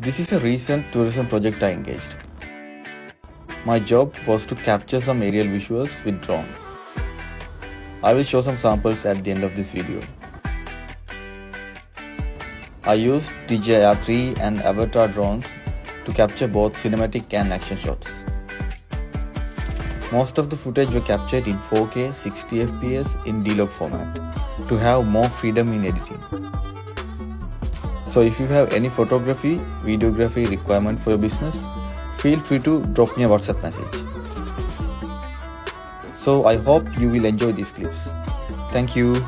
This is a recent tourism project I engaged. My job was to capture some aerial visuals with drone. I will show some samples at the end of this video. I used DJI 3 and Avatar drones to capture both cinematic and action shots. Most of the footage were captured in 4K 60 fps in D-Log format to have more freedom in editing. So if you have any photography, videography requirement for your business, feel free to drop me a WhatsApp message. So I hope you will enjoy these clips. Thank you.